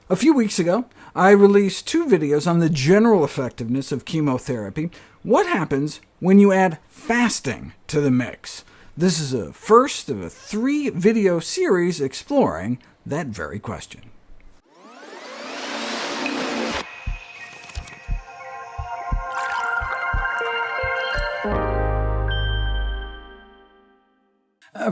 A few weeks ago, I released 2 videos on the general effectiveness of chemotherapy. What happens when you add fasting to the mix? This is a first of a 3-video series exploring that very question.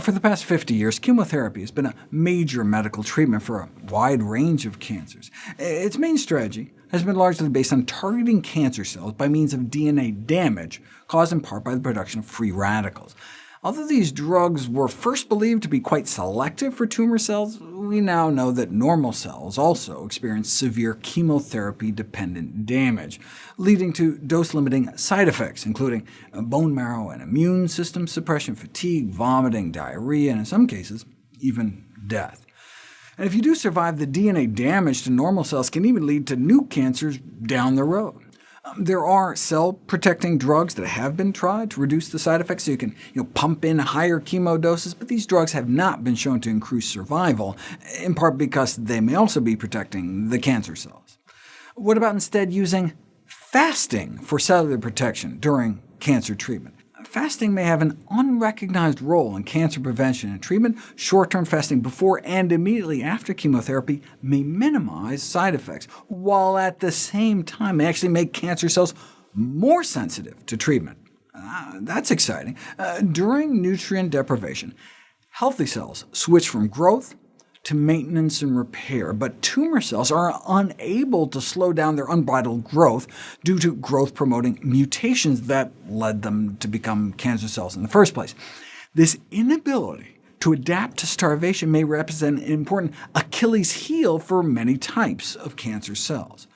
For the past 50 years, chemotherapy has been a major medical treatment for a wide range of cancers. Its main strategy has been largely based on targeting cancer cells by means of DNA damage, caused in part by the production of free radicals. Although these drugs were first believed to be quite selective for tumor cells, we now know that normal cells also experience severe chemotherapy-dependent damage, leading to dose-limiting side effects, including bone marrow and immune system suppression, fatigue, vomiting, diarrhea, and in some cases, even death. And if you do survive, the DNA damage to normal cells can even lead to new cancers down the road. There are cell-protecting drugs that have been tried to reduce the side effects, so you can pump in higher chemo doses, but these drugs have not been shown to increase survival, in part because they may also be protecting the cancer cells. What about instead using fasting for cellular protection during cancer treatment? Fasting may have an unrecognized role in cancer prevention and treatment. Short-term fasting before and immediately after chemotherapy may minimize side effects, while at the same time may actually make cancer cells more sensitive to treatment. That's exciting. During nutrient deprivation, healthy cells switch from growth to maintenance and repair, but tumor cells are unable to slow down their unbridled growth due to growth-promoting mutations that led them to become cancer cells in the first place. This inability to adapt to starvation may represent an important Achilles heel for many types of cancer cells.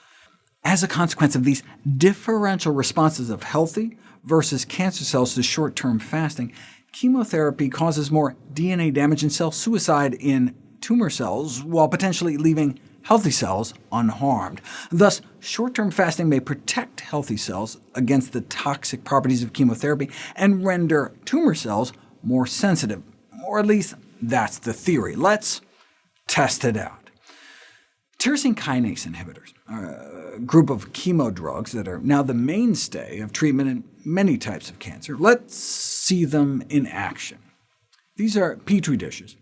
As a consequence of these differential responses of healthy versus cancer cells to short-term fasting, chemotherapy causes more DNA damage and cell suicide in tumor cells, while potentially leaving healthy cells unharmed. Thus, short-term fasting may protect healthy cells against the toxic properties of chemotherapy and render tumor cells more sensitive, or at least that's the theory. Let's test it out. Tyrosine kinase inhibitors are a group of chemo drugs that are now the mainstay of treatment in many types of cancer. Let's see them in action. These are Petri dishes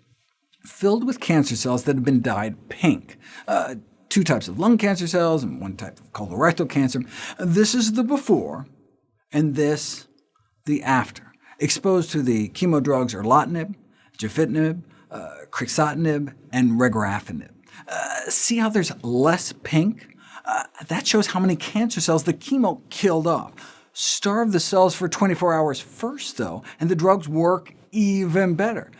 filled with cancer cells that have been dyed pink. 2 types of lung cancer cells and 1 type of colorectal cancer. This is the before, and this the after. Exposed to the chemo drugs erlotinib, gefitinib, crizotinib, and regorafenib. See how there's less pink? That shows how many cancer cells the chemo killed off. Starve the cells for 24 hours first, though, and the drugs work even better.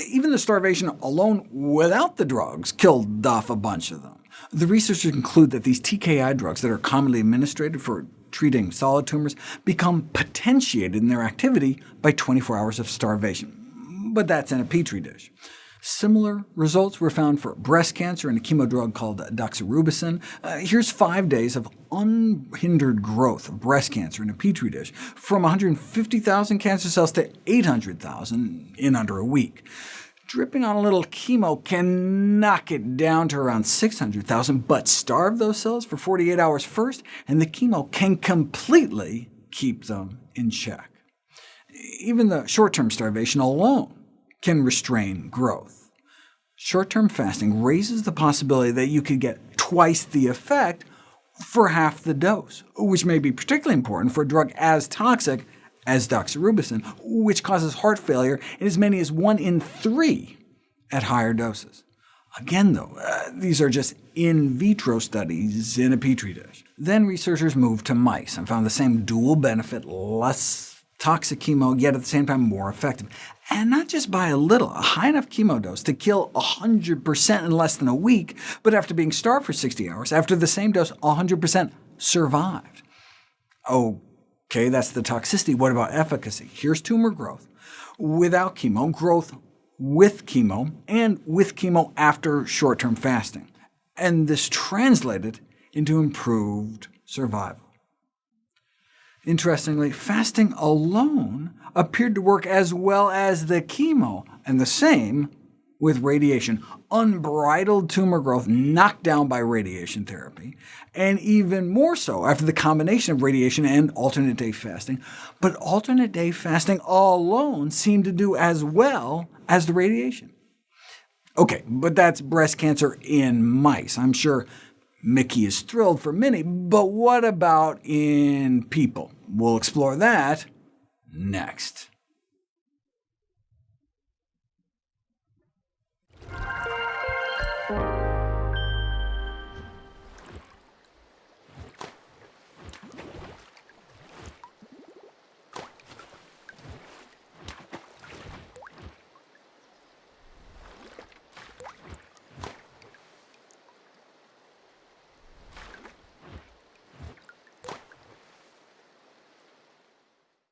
Even the starvation alone without the drugs killed off a bunch of them. The researchers conclude that these TKI drugs that are commonly administered for treating solid tumors become potentiated in their activity by 24 hours of starvation. But that's in a Petri dish. Similar results were found for breast cancer in a chemo drug called doxorubicin. Here's 5 days of unhindered growth of breast cancer in a Petri dish, from 150,000 cancer cells to 800,000 in under a week. Dripping on a little chemo can knock it down to around 600,000, but starve those cells for 48 hours first, and the chemo can completely keep them in check. Even the short-term starvation alone can restrain growth. Short-term fasting raises the possibility that you could get twice the effect for half the dose, which may be particularly important for a drug as toxic as doxorubicin, which causes heart failure in as many as 1 in 3 at higher doses. Again, though, these are just in vitro studies in a Petri dish. Then researchers moved to mice and found the same dual benefit, less toxic chemo, yet at the same time more effective. And not just by a little, a high enough chemo dose to kill 100% in less than a week, but after being starved for 60 hours, after the same dose, 100% survived. Okay, that's the toxicity. What about efficacy? Here's tumor growth without chemo, growth with chemo, and with chemo after short-term fasting. And this translated into improved survival. Interestingly, fasting alone appeared to work as well as the chemo, and the same with radiation, unbridled tumor growth knocked down by radiation therapy, and even more so after the combination of radiation and alternate-day fasting. But alternate-day fasting alone seemed to do as well as the radiation. OK, but that's breast cancer in mice. I'm sure Mickey is thrilled for Minnie, but what about in people? We'll explore that next.